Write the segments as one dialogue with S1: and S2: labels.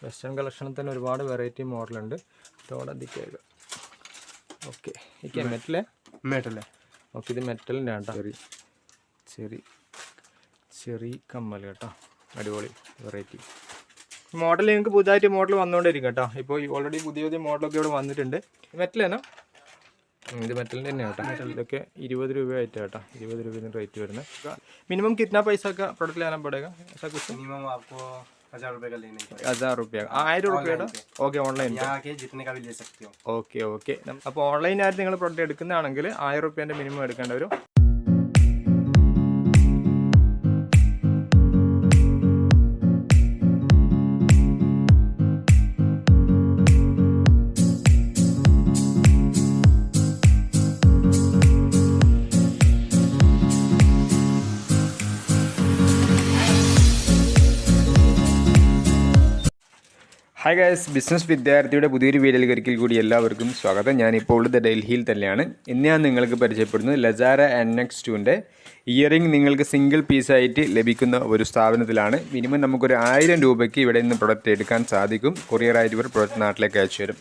S1: Western കളക്ഷനിൽ തന്നെ ഒരുപാട് variety മോഡലുണ്ട്. ഇതോടെ ദിക്കേക. ഓക്കെ ഇക്കെ മെറ്റലേ ഓക്കെ. ഇത് മെറ്റലിൻ്റെ കേട്ടോ. ചെറി കമ്മൽ കേട്ടോ. അടിപൊളി വെറൈറ്റി മോഡൽ. നിങ്ങൾക്ക് പുതുതായിട്ട് മോഡൽ വന്നുകൊണ്ടിരിക്കും കേട്ടോ. ഇപ്പോൾ ഓൾറെഡി പുതിയ മോഡലൊക്കെ ഇവിടെ വന്നിട്ടുണ്ട്. മെറ്റലേനോ? ഇത് മെറ്റലിൻ്റെ തന്നെ കേട്ടോ. ഇതൊക്കെ 20 രൂപയായിട്ട് കേട്ടോ. 20 രൂപ റേറ്റ് വരുന്നത്. मिनिमम कितना पैसा का प्रोडक्ट लेना पड़ेगा ऐसा कुछ?
S2: मिनिमम आपको 1000 रुपये का लेना है.
S1: 1000 रुपये 1000 रुपये ഓക്കെ. ഓൺലൈൻ
S2: जितने का भी ले सकते हो.
S1: ഓക്കെ. അപ്പോൾ ഓൺലൈനായിട്ട് നിങ്ങൾ പ്രോഡക്റ്റ് എടുക്കുന്നതാണെങ്കിൽ 1000 രൂപേൻ്റെ മിനിമം എടുക്കേണ്ട വരും. ഹായ് ഗൈസ്, ബിസിനസ് വിദ്യാർത്ഥിയുടെ പുതിയൊരു വീഡിയോയിലേക്ക് ഒരിക്കൽ കൂടി എല്ലാവർക്കും സ്വാഗതം. ഞാനിപ്പോൾ ഉള്ളത് ഡൽഹിയിൽ തന്നെയാണ്. ഇന്ന് ഞാൻ നിങ്ങൾക്ക് പരിചയപ്പെടുന്നത് ലസാര NX2ൻ്റെ ഇയറിംഗ് നിങ്ങൾക്ക് സിംഗിൾ പീസായിട്ട് ലഭിക്കുന്ന ഒരു സ്ഥാപനത്തിലാണ്. മിനിമം നമുക്കൊരു 1000 രൂപയ്ക്ക് ഇവിടെ നിന്ന് പ്രൊഡക്റ്റ് എടുക്കാൻ സാധിക്കും. കൊറിയറായിട്ട് ഇവർ പ്രൊഡക്റ്റ് നാട്ടിലേക്ക് അയച്ചു തരും.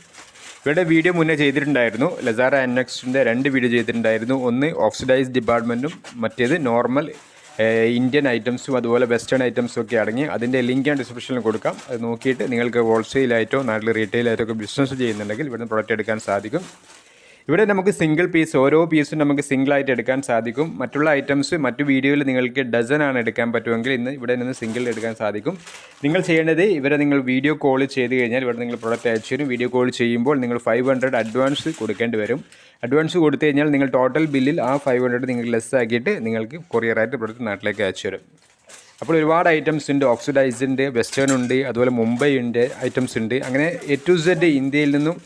S1: ഇവിടെ വീഡിയോ മുന്നേ ചെയ്തിട്ടുണ്ടായിരുന്നു. ലസാര NX2ൻ്റെ 2 വീഡിയോ ചെയ്തിട്ടുണ്ടായിരുന്നു. ഒന്ന് ഓക്സിഡൈസ് ഡിപ്പാർട്ട്മെൻറ്റും മറ്റേത് നോർമൽ ഇന്ത്യൻ ഐറ്റംസും അതുപോലെ വെസ്റ്റേൺ ഐറ്റംസും ഒക്കെ അടങ്ങി. അതിൻ്റെ ലിങ്ക് ഞാൻ ഡിസ്ക്രിപ്ഷനിൽ കൊടുക്കാം. അത് നോക്കിയിട്ട് നിങ്ങൾക്ക് ഹോൾസെയിലായിട്ടോ നാട്ടിൽ റീറ്റെയിലായിട്ടോ ഒക്കെ ബിസിനസ് ചെയ്യുന്നുണ്ടെങ്കിൽ ഇവിടുന്ന് പ്രൊഡക്റ്റ് എടുക്കാൻ സാധിക്കും. ഇവിടെ നമുക്ക് സിംഗിൾ പീസ്, ഓരോ പീസും നമുക്ക് സിംഗിളായിട്ട് എടുക്കാൻ സാധിക്കും. മറ്റുള്ള ഐറ്റംസ് മറ്റു വീഡിയോയിൽ നിങ്ങൾക്ക് ഡസനാണ് എടുക്കാൻ പറ്റുമെങ്കിൽ ഇന്ന് ഇവിടെ നിന്ന് സിംഗിൾ എടുക്കാൻ സാധിക്കും. നിങ്ങൾ ചെയ്യേണ്ടത് ഇവരെ നിങ്ങൾ വീഡിയോ കോൾ ചെയ്ത് കഴിഞ്ഞാൽ ഇവിടെ നിങ്ങൾ പ്രൊഡക്റ്റ് അയച്ചു തരും. വീഡിയോ കോൾ ചെയ്യുമ്പോൾ നിങ്ങൾ 500 അഡ്വാൻസ് കൊടുക്കേണ്ടി വരും. അഡ്വാൻസ് കൊടുത്തു കഴിഞ്ഞാൽ നിങ്ങൾ ടോട്ടൽ ബില്ലിൽ ആ 500 നിങ്ങൾക്ക് ലെസ് ആക്കിയിട്ട് നിങ്ങൾക്ക് കൊറിയറായിട്ട് പ്രൊഡക്റ്റ് നാട്ടിലേക്ക് അയച്ചു തരും. അപ്പോൾ ഒരുപാട് ഐറ്റംസ് ഉണ്ട്. ഓക്സിഡൈസ് ഉണ്ട്, വെസ്റ്റേൺ ഉണ്ട്, അതുപോലെ മുംബൈ ഉണ്ട് ഐറ്റംസ് ഉണ്ട്. അങ്ങനെ A to Z ഇന്ത്യയിൽ നിന്നും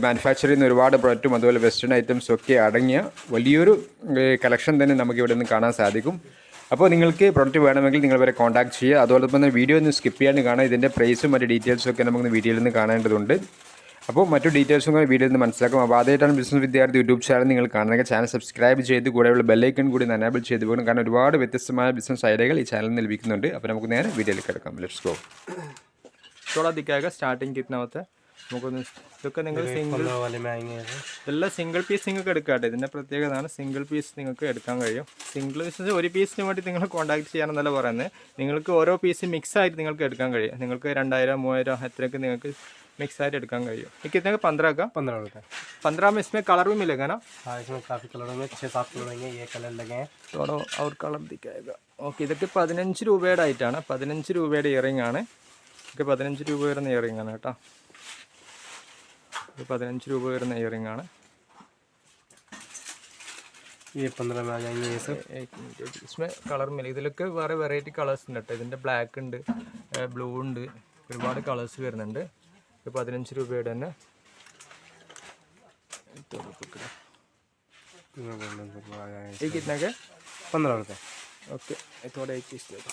S1: മാനുഫാക്ചർ ചെയ്യുന്ന ഒരുപാട് പ്രൊഡക്റ്റും അതുപോലെ വെസ്റ്റേൺ ഐറ്റംസും ഒക്കെ അടങ്ങിയ വലിയൊരു കളക്ഷൻ തന്നെ നമുക്ക് ഇവിടെ നിന്ന് കാണാൻ സാധിക്കും. അപ്പോൾ നിങ്ങൾക്ക് പ്രൊഡക്റ്റ് വേണമെങ്കിൽ നിങ്ങൾ വരെ കോൺടാക്ട് ചെയ്യുക. അതുപോലെ തന്നെ വീഡിയോ ഒന്ന് സ്കിപ്പ് ചെയ്യാണ്ട് കാണാം. ഇതിൻ്റെ പ്രൈസും മറ്റ് ഡീറ്റെയിൽസും ഒക്കെ നമുക്ക് വീഡിയോയിൽ നിന്ന് കാണേണ്ടതുണ്ട്. അപ്പോൾ മറ്റു ഡീറ്റെയിൽസും കൂടെ വീഡിയോയിൽ നിന്ന് മനസ്സിലാക്കും. അപ്പോൾ ആദ്യമായിട്ടാണ് ബിസിനസ് വിദ്യാർത്ഥി യൂട്യൂബ് ചാനൽ നിങ്ങൾ കാണുന്നത്, ചാനൽ സബ്സ്ക്രൈബ് ചെയ്ത് കൂടെയുള്ള ബെല്ലൈക്കൺ കൂടി എനേബിൾ ചെയ്ത് പോകണം. കാരണം ഒരുപാട് വ്യത്യസ്തമായ ബിസിനസ് ഐഡിയകൾ ഈ ചാനലിൽ നിന്ന് ലഭിക്കുന്നുണ്ട്. അപ്പോൾ നമുക്ക് നേരെ വീഡിയോയിലേക്ക് കിടക്കാം. Let's go. थोड़ा दिखाएगा स्टार्टिंग कितना होता है നമുക്കൊന്ന്. ഇതൊക്കെ നിങ്ങൾ സിംഗിൾ എല്ലാം സിംഗിൾ പീസ് നിങ്ങൾക്ക് എടുക്കാട്ടെ. ഇതിൻ്റെ പ്രത്യേകതയാണ് സിംഗിൾ പീസ് നിങ്ങൾക്ക് എടുക്കാൻ കഴിയും. സിംഗിൾ പീസ് ഒരു പീസിന് വേണ്ടി നിങ്ങൾ കോൺടാക്ട് ചെയ്യാനെന്നല്ല പറയുന്നത്. നിങ്ങൾക്ക് ഓരോ പീസ് മിക്സ് ആയിട്ട് നിങ്ങൾക്ക് എടുക്കാൻ കഴിയും. നിങ്ങൾക്ക് 2000 3000 എത്രയൊക്കെ നിങ്ങൾക്ക് मिक्स आയിട്ട് എടുക്കാൻ കഴിയും. ये कितने का 15 का
S2: 15 रुपये.
S1: 15 में इसमें कलर भी मिलेगा ना?
S2: हाँ, इसमें काफ़ी कलरों में 6-7 कलर होंगे. ये कलर लगे हैं.
S1: थोड़ा और कलर दिखाएगा. ഓക്കെ. ഇതൊക്കെ 15 രൂപയുടെ ആയിട്ടാണ്. 15 രൂപയുടെ ഇയറിംഗ് ആണ്. ഇതൊക്കെ 15 രൂപ വരുന്ന ഇയറിംഗ് ആണ് കേട്ടോ. ഇത് 15 രൂപ വരുന്ന ഇയറിംഗ് ആണ്.
S2: ये 15 में आ जाएंगे. ये सब
S1: इसमें കളർ മില്ല. ഇതിലൊക്കെ വേറെ വെറൈറ്റി കളേഴ്സ് ഉണ്ട് കേട്ടോ. ഇതിൻ്റെ ബ്ലാക്ക് ഉണ്ട്, ബ്ലൂ ഉണ്ട്, ഒരുപാട് കളേഴ്സ് വരുന്നുണ്ട്. 15 രൂപയുടെ തന്നെ. ये कितना का?
S2: 15 रुपये.
S1: ഓക്കെ. थोड़ा एक पीस दे दो.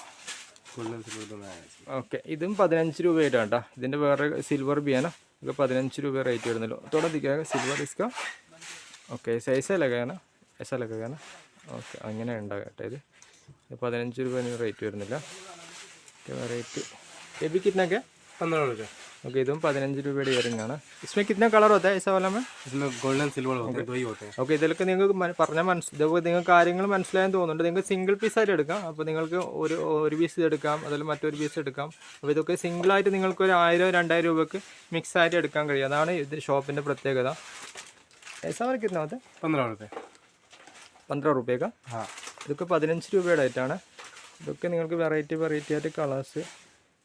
S1: ഓക്കെ. ഇതും 15 രൂപയായിട്ടാണ് കേട്ടോ. ഇതിൻ്റെ വേറെ സിൽവർ ബിയാന ഇതൊക്കെ 15 രൂപ റേറ്റ് വരുന്നല്ലോ. थोड़ा दिखाएगा सिल्वर इसका. ഓക്കെ. സൈസ് लगाना ऐसा लगाना. ഓക്കെ. അങ്ങനെ ഉണ്ടാകും കേട്ടോ. ഇത് 15 രൂപ റേറ്റ് വരുന്നില്ല. റേറ്റ് ये भी कितना का?
S2: 15 रुपये.
S1: ओके. इधम 15 രൂപയുടെ ഇയറിംഗ് ആണ്. इसमें कितना कलर होता है ऐसा वाला में?
S2: इसमें गोल्डन सिल्वर होते हैं, दो ही होते हैं.
S1: ഓക്കെ. ഇതിലൊക്കെ നിങ്ങൾക്ക് പറഞ്ഞാൽ ഇതൊക്കെ നിങ്ങൾക്ക് കാര്യങ്ങൾ മനസ്സിലായെന്ന് തോന്നുന്നുണ്ട്. നിങ്ങൾക്ക് സിംഗിൾ പീസായിട്ട് എടുക്കാം. അപ്പോൾ നിങ്ങൾക്ക് ഒരു പീസ് എടുക്കാം, അതുപോലെ മറ്റൊരു പീസ് എടുക്കാം. അപ്പോൾ ഇതൊക്കെ സിംഗിളായിട്ട് നിങ്ങൾക്ക് ഒരു 1000-2000 രൂപയ്ക്ക് മിക്സ് ആയിട്ട് എടുക്കാൻ കഴിയും. അതാണ് ഇത് ഷോപ്പിൻ്റെ പ്രത്യേകത. ऐसा वाला कितना होता है?
S2: 15 रुपये.
S1: 15 रुपये का.
S2: हाँ.
S1: ഇതൊക്കെ 15 രൂപയുടെ ആയിട്ടാണ്. ഇതൊക്കെ നിങ്ങൾക്ക് വെറൈറ്റി ആയിട്ട് കളേഴ്സ്,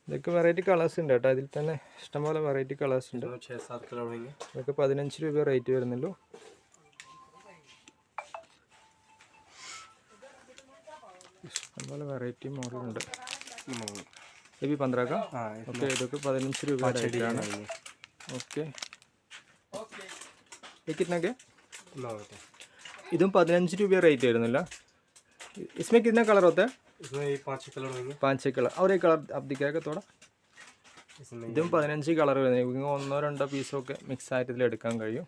S1: ഇതൊക്കെ വെറൈറ്റി കളേഴ്സ് ഉണ്ട് കേട്ടോ. ഇതിൽ തന്നെ ഇഷ്ടംപോലെ വെറൈറ്റി കളേഴ്സ് ഉണ്ട്.
S2: 6-7 कलर होंगे.
S1: ഇതൊക്കെ 15 രൂപ റേറ്റ് വരുന്നുള്ളൂ. ഇഷ്ടംപോലെ വെറൈറ്റി മോഡലുണ്ട്. ये भी 15 का. ഓക്കെ. ഇതൊക്കെ 15 രൂപയുടെ ആയിട്ടാണ്. ഓക്കെ. ये कितना के?
S2: 9 रुपये.
S1: ഇതും 15 രൂപ റേറ്റ് വരുന്നില്ല. इसमें कितना कलर होता है?
S2: इसमें 5-6 कलर होंगे.
S1: 5-6 कलर. और एक कलर आप दिखाएगा थोड़ा.
S2: इसमें
S1: ഇതും 15 കളർ വരുന്നത്. 1-2 പീസൊക്കെ മിക്സ് ആയിട്ട് ഇതിൽ എടുക്കാൻ കഴിയും.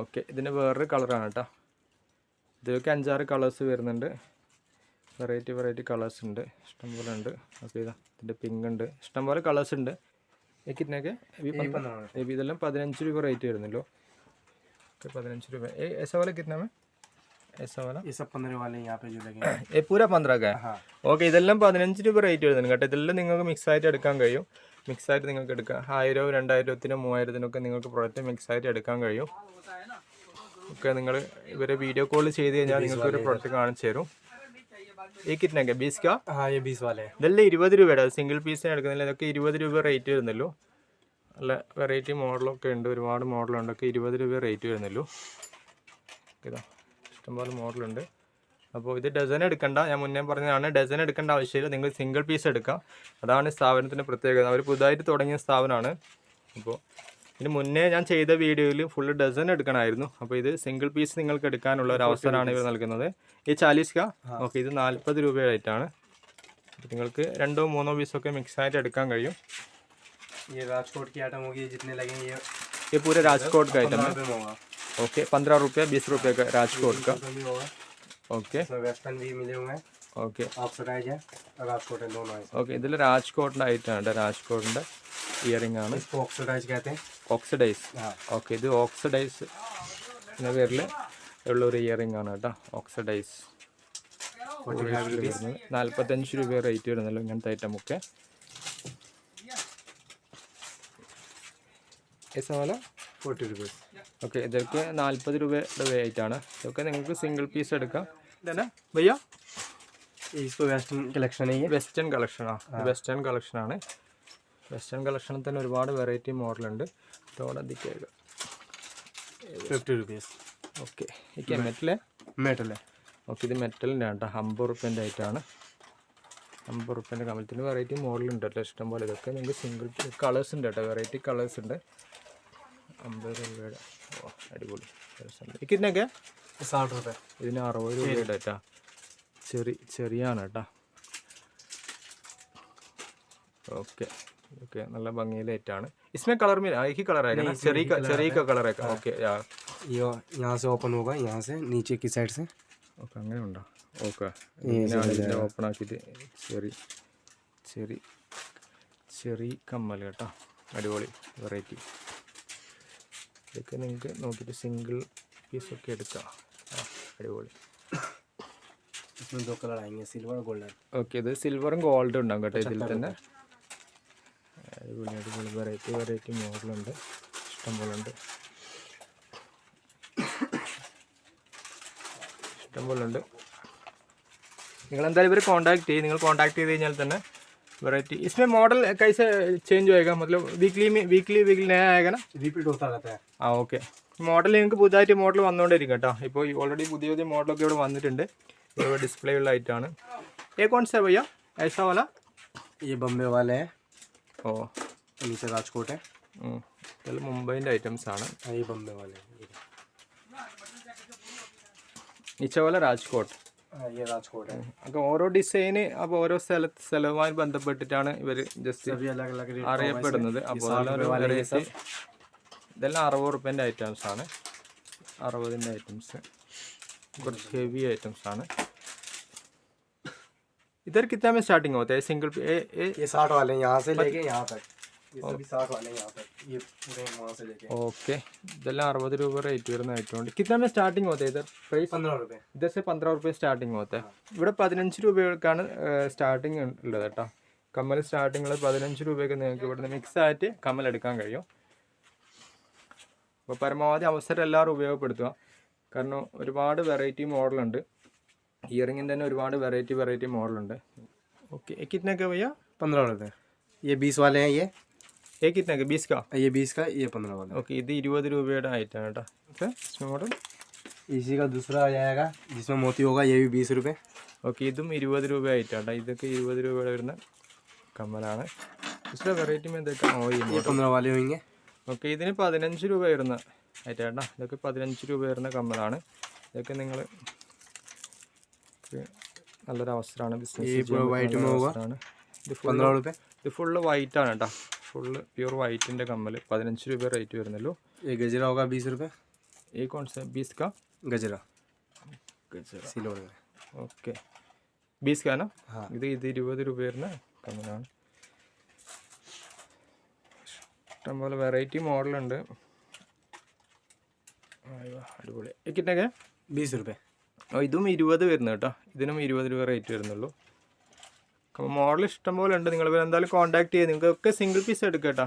S1: ഓക്കെ. ഇതിൻ്റെ വേറൊരു കളറാണ് കേട്ടോ. ഇതിലൊക്കെ 5-6 കളേഴ്സ് വരുന്നുണ്ട്. വെറൈറ്റി കളേഴ്സ് ഉണ്ട്, ഇഷ്ടംപോലെ ഉണ്ട്. ഓക്കെ. ഇതിൻ്റെ പിങ്ക് ഉണ്ട്, ഇഷ്ടംപോലെ കളേഴ്സ് ഉണ്ട്. ये कितने के अभी 15 ये भी इधर 15 രൂപ റേറ്റ് വരുന്നല്ലോ. ഓക്കെ 15 രൂപ. ऐसा वाला कितना में ऐसा वाला
S2: ये सब 15 वाले यहाँ पे जो लगे.
S1: ये पूरा 15 का है. ഓക്കെ ഇതെല്ലാം 15 രൂപ റേറ്റ് വരുന്നുണ്ട് കേട്ടോ. ഇതെല്ലാം നിങ്ങൾക്ക് മിക്സ് ആയിട്ട് എടുക്കാൻ കഴിയും. മിക്സ് ആയിട്ട് നിങ്ങൾക്ക് എടുക്കാം. 1000 2000 3000 നിങ്ങൾക്ക് പ്രോഡക്റ്റ് മിക്സ് ആയിട്ട് എടുക്കാൻ കഴിയും. ഓക്കെ നിങ്ങൾ ഇവരെ വീഡിയോ കോൾ ചെയ്ത് കഴിഞ്ഞാൽ നിങ്ങൾക്ക് ഒരു പ്രോഡക്റ്റ് കാണിച്ചു തരും. ഈ കിറ്റനൊക്കെ 20 का.
S2: हाँ ये 20 वाले हैं.
S1: ഇതെല്ലാം 20 രൂപയുടെ സിംഗിൾ പീസിന് എടുക്കുന്നില്ല. ഇതൊക്കെ 20 രൂപ റേറ്റ് വരുന്നുള്ളൂ. നല്ല വെറൈറ്റി മോഡലൊക്കെ ഉണ്ട്, ഒരുപാട് മോഡലുണ്ട്. ഒക്കെ 20 രൂപ റേറ്റ് വരുന്നുള്ളൂ. ഇതാ ഇഷ്ടംപോലെ മോഡലുണ്ട്. അപ്പോൾ ഇത് ഡസൻ എടുക്കണ്ട, ഞാൻ മുന്നേ പറഞ്ഞതാണ്. ഡസൻ എടുക്കേണ്ട ആവശ്യമില്ല, നിങ്ങൾ സിംഗിൾ പീസ് എടുക്കാം. അതാണ് സ്ഥാപനത്തിൻ്റെ പ്രത്യേകത. അവർ പുതുതായിട്ട് തുടങ്ങിയ സ്ഥാപനമാണ്. അപ്പോൾ ഇതിന് മുന്നേ ഞാൻ ചെയ്ത വീഡിയോയിൽ ഫുള്ള് ഡസൻ എടുക്കണമായിരുന്നു. അപ്പോൾ ഇത് സിംഗിൾ പീസ് നിങ്ങൾക്ക് എടുക്കാനുള്ള ഒരു അവസരമാണ് ഇവർ നൽകുന്നത്. ഈ 40 का. ഓക്കെ ഇത് 40 രൂപയായിട്ടാണ്. അപ്പോൾ നിങ്ങൾക്ക് 2 3 പീസൊക്കെ മിക്സ് ആയിട്ട് എടുക്കാൻ കഴിയും.
S2: ये राजकोट की आइटम होगी, जितने लगेंगे
S1: ये पूरे राजकोट का आइटम है. ओके 15 रुपये 20 रुपये का राजकोट का. ओके
S2: वेस्टर्न भी मिले हुए हैं.
S1: ഓക്കെ
S2: ऑक्सीडाइज है और राजकोट है, दोनों है.
S1: ഓക്കെ ഇതിൽ രാജ്കോട്ടിൻ്റെ ഐറ്റമാണ്. രാജ്കോട്ടിൻ്റെ ഇയറിംഗ് ആണ്.
S2: इसको ऑक्सीडाइज कहते हैं.
S1: ഓക്സിഡൈസ്. ഓക്കെ ഇത് ഓക്സിഡൈസ് എന്ന പേരിൽ ഉള്ളൊരു ഇയറിംഗ് ആണ് കേട്ടോ. ഓക്സിഡൈസ് 45 രൂപ റേറ്റ് വരുന്നല്ലോ ഇങ്ങനത്തെ ഐറ്റം ഒക്കെ. ऐसा वाला
S2: 40 रुपीज़.
S1: ഓക്കെ ഇതൊക്കെ 40 രൂപയുടെ ആയിട്ടാണ്. ഇതൊക്കെ നിങ്ങൾക്ക് സിംഗിൾ പീസ് എടുക്കാം. ഇതന്നെ ഭയ്യ
S2: इसको वेस्टर्न कलेक्शन है. ये
S1: വെസ്റ്റേൺ കളക്ഷനാണ്. വെസ്റ്റേൺ കളക്ഷനാണ്. വെസ്റ്റേൺ കളക്ഷനിൽ തന്നെ ഒരുപാട് വെറൈറ്റി മോഡലുണ്ട്. ഇതോടെ അതിക്കേക്ക്
S2: 50 रुपीज़.
S1: ഓക്കെ എനിക്ക് മെറ്റൽ
S2: मेटल है.
S1: ഓക്കെ ഇത് മെറ്റലിൻ്റെ ആണ് കേട്ടോ. 50 റുപ്യൻ്റെ ആയിട്ടാണ്. 50 റുപ്യൻ്റെ കമ്പലത്തിന് വെറൈറ്റി മോഡലുണ്ട് കേട്ടോ ഇഷ്ടംപോലെ. ഇതൊക്കെ നിങ്ങൾക്ക് സിംഗിൾ കളേഴ്സ് ഉണ്ട് കേട്ടോ, വെറൈറ്റി കളേഴ്സ് ഉണ്ട്. 50 രൂപയുടെ. ഓ അടിപൊളി ഇതിനൊക്കെ
S2: 60 रुपये.
S1: ഇതിന് 60 രൂപയുടെ കേട്ടോ. ചെറിയാണ് കേട്ടോ. ഓക്കെ ഓക്കെ നല്ല ഭംഗിയിലെ ഐറ്റാണ്. इसमें कलर में एक ही कलर आएगा ना? ചെറിയ का कलर आएगा. ഓക്കെ
S2: ये यहाँ से ओपन होगा, यहाँ से नीचे की साइड से.
S1: ഓക്കെ അങ്ങനെ ഉണ്ടോ? ഓക്കെ ഓപ്പൺ ആക്കിയിട്ട് ചെറിയ കമ്മൽ കേട്ടോ. അടിപൊളി വെറൈറ്റി. ഇതൊക്കെ നിങ്ങൾക്ക് നോക്കിയിട്ട് സിംഗിൾ പീസൊക്കെ എടുക്കാം. അടിപൊളി.
S2: इसमें 2 कलर आएंगे, सिल्वर और गोल्डन.
S1: ഓക്കെ ഇത് സിൽവറും ഗോൾഡും ഉണ്ടാകും കേട്ടോ ഇതിൽ തന്നെ. അടിപൊളി വെറൈറ്റി മോഡലുണ്ട്, ഇഷ്ടംപോലെ ഉണ്ട്. നിങ്ങൾ എന്തായാലും ഇവർ കോൺടാക്ട് ചെയ്യും. നിങ്ങൾ കോൺടാക്ട് ചെയ്ത് കഴിഞ്ഞാൽ തന്നെ വെറൈറ്റി. इसमें मॉडल कैसे चेंज होएगा? मतलब वीकली नया आएगा ना?
S2: रिपीट होता रहता है.
S1: ആ ഓക്കെ മോഡൽ നിങ്ങൾക്ക് പുതുതായിട്ട് മോഡൽ വന്നുകൊണ്ടിരിക്കും കേട്ടോ. ഇപ്പോൾ ഓൾറെഡി പുതിയ മോഡലൊക്കെ ഇവിടെ വന്നിട്ടുണ്ട്. ഇവിടെ ഡിസ്പ്ലേ ഉള്ള ആയിട്ടാണ്. ये कौन सा है भैया ऐसा वाला?
S2: ये बम्बे वाले हैं.
S1: ഓ
S2: नीचे राजकोट है.
S1: ഇതെല്ലാം മുംബൈൻ്റെ ഐറ്റംസ് ആണ്.
S2: ये बम्बे वाले हैं.
S1: नीचे वाला രാജ്കോട്ട്.
S2: ये राजकोट है.
S1: അപ്പോൾ ഓരോ ഡിസൈന് അപ്പോൾ ഓരോ സ്ഥലവുമായി ബന്ധപ്പെട്ടിട്ടാണ് ഇവർ ജസ്റ്റ്
S2: सभी अलग अलग रेट
S1: അറിയപ്പെടുന്നത്. അപ്പോൾ ഇതെല്ലാം 60 റുപ്യൻ്റെ ഐറ്റംസ് ആണ്. 60ൻ്റെ ഐറ്റംസ് കുറച്ച് ഹെവി ഐറ്റംസ് ആണ്. इधर कितना में स्टार्टिंग होता है सिंगल?
S2: ये 60 वाले हैं, यहाँ से लेके यहाँ तक. ये सभी 60 वाले हैं यहाँ तक. ये पूरे वहाँ से लेके.
S1: ओके इधर 60 രൂപ റേറ്റ് വരുന്ന ഐറ്റമുണ്ട്. कितना में स्टार्टिंग होता है इधर प्राइस?
S2: 15 रुपये.
S1: इधर से 15 रुपये स्टार्टिंग होता है. ഇവിടെ 15 രൂപയ്ക്കാണ് സ്റ്റാർട്ടിങ് ഉള്ളത് കേട്ടോ. കമ്മൽ സ്റ്റാർട്ടിങ് ഉള്ളത് 15 രൂപയ്ക്ക് നിങ്ങൾക്ക് ഇവിടുന്ന് മിക്സ് ആയിട്ട് കമ്മൽ എടുക്കാൻ കഴിയും. അപ്പോൾ പരമാവധി അവസരം എല്ലാവരും ഉപയോഗപ്പെടുത്തുക. കാരണം ഒരുപാട് വെറൈറ്റി മോഡലുണ്ട്. ഇയറിങ്ങിൻ്റെ തന്നെ ഒരുപാട് വെറൈറ്റി മോഡലുണ്ട്. ഓക്കെ कितने का भैया?
S2: 15 रुपये. ये 20 वाले हैं.
S1: ये कितने का? 20 का.
S2: ये 20 का, ये 15 वाला.
S1: ഓക്കെ ഇത് 20 രൂപയുടെ ഐറ്റമാണ് കേട്ടോ. ഓക്കെ മോഡൽ
S2: इसी का दूसरा आ जाएगा जिसमें मोती होगा. ये भी 20 रुपये.
S1: ഓക്കെ ഇതും 20 രൂപ ആയിട്ടാണ്. ഇതൊക്കെ 20 രൂപയുടെ വരുന്ന കമ്മലാണ്. ഇഷ്ടം വെറൈറ്റി എന്തൊക്കെ? ഓ
S2: ये 15 वाले होंगे.
S1: ഓക്കെ ഇതിന് 15 രൂപ വരുന്ന ഐറ്റാട്ടാ. ഇതൊക്കെ 15 രൂപ വരുന്ന കമ്മലാണ്. ഇതൊക്കെ നിങ്ങൾ നല്ലൊരു അവസരമാണ് ബിസിനസ്.
S2: ഇത് 15 रुपये.
S1: ഇത് ഫുള്ള് വൈറ്റ് ആണ് കേട്ടോ. ഫുള്ള് പ്യൂർ വൈറ്റിൻ്റെ കമ്മൽ 15 രൂപ റേറ്റ് വരുന്നല്ലോ.
S2: ये गजरा होगा 20 रुपये.
S1: ये कौन सा 20 का?
S2: गजरा सिल्वर का.
S1: ഓക്കെ 20 का ना? ഇത് 20 രൂപ വരുന്ന കമ്മലാണ്. ഇഷ്ടംപോലെ വെറൈറ്റി മോഡലുണ്ട്. അടിപൊളി. കിട്ടൊക്കെ
S2: 20 रुपये.
S1: ഇതും 20 വരുന്നത് കേട്ടോ. ഇതിനും 20 രൂപ റേറ്റ് വരുന്നുള്ളൂ. അപ്പോൾ മോഡൽ ഇഷ്ടംപോലെ ഉണ്ട്. നിങ്ങൾ എന്തായാലും കോൺടാക്ട് ചെയ്യുക. നിങ്ങൾക്കൊക്കെ സിംഗിൾ പീസ് എടുക്കാം കേട്ടോ.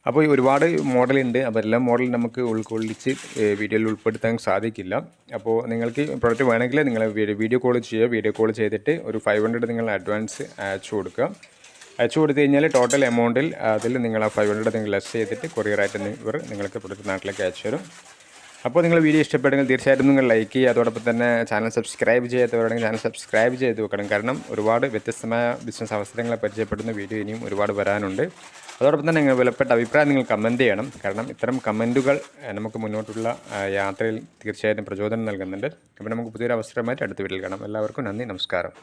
S1: അപ്പോൾ ഒരുപാട് മോഡലുണ്ട്. അപ്പോൾ എല്ലാ മോഡലും നമുക്ക് ഉൾക്കൊള്ളിച്ച് വീഡിയോയിൽ ഉൾപ്പെടുത്താൻ സാധിക്കില്ല. അപ്പോൾ നിങ്ങൾക്ക് പ്രോഡക്റ്റ് വേണമെങ്കിൽ നിങ്ങൾ വീഡിയോ കോൾ ചെയ്യുക. വീഡിയോ കോൾ ചെയ്തിട്ട് ഒരു 500 നിങ്ങൾ അഡ്വാൻസ് അയച്ചു കൊടുക്കുക. അയച്ചു കൊടുത്തു കഴിഞ്ഞാൽ ടോട്ടൽ എമൗണ്ടിൽ അതിൽ നിങ്ങൾ ആ 500 നിങ്ങൾ ലെസ് ചെയ്തിട്ട് കൊറിയറായിട്ട് നിങ്ങൾക്ക് പ്രൊഡക്റ്റ് നാട്ടിലേക്ക് അയച്ചു തരും. അപ്പോൾ നിങ്ങൾ വീഡിയോ ഇഷ്ടപ്പെടുമെങ്കിൽ തീർച്ചയായിട്ടും നിങ്ങൾ ലൈക്ക് ചെയ്യുക. അതോടൊപ്പം തന്നെ ചാനൽ സബ്സ്ക്രൈബ് ചെയ്യാത്തവരാണെങ്കിൽ ചാനൽ സബ്സ്ക്രൈബ് ചെയ്ത് വെക്കണം. കാരണം ഒരുപാട് വ്യത്യസ്തമായ ബിസിനസ് അവസരങ്ങളെ പരിചയപ്പെടുന്ന വീഡിയോ ഇനിയും ഒരുപാട് വരാനുണ്ട്. അതോടൊപ്പം തന്നെ നിങ്ങൾ വിലപ്പെട്ട അഭിപ്രായം നിങ്ങൾ കമൻറ്റ് ചെയ്യണം. കാരണം ഇത്തരം കമൻറ്റുകൾ നമുക്ക് മുന്നോട്ടുള്ള യാത്രയിൽ തീർച്ചയായിട്ടും പ്രചോദനം നൽകുന്നുണ്ട്. അപ്പോൾ നമുക്ക് പുതിയൊരു അവസരമായിട്ട് അടുത്ത വീട്ടിൽ കാണാം. എല്ലാവർക്കും നന്ദി, നമസ്കാരം.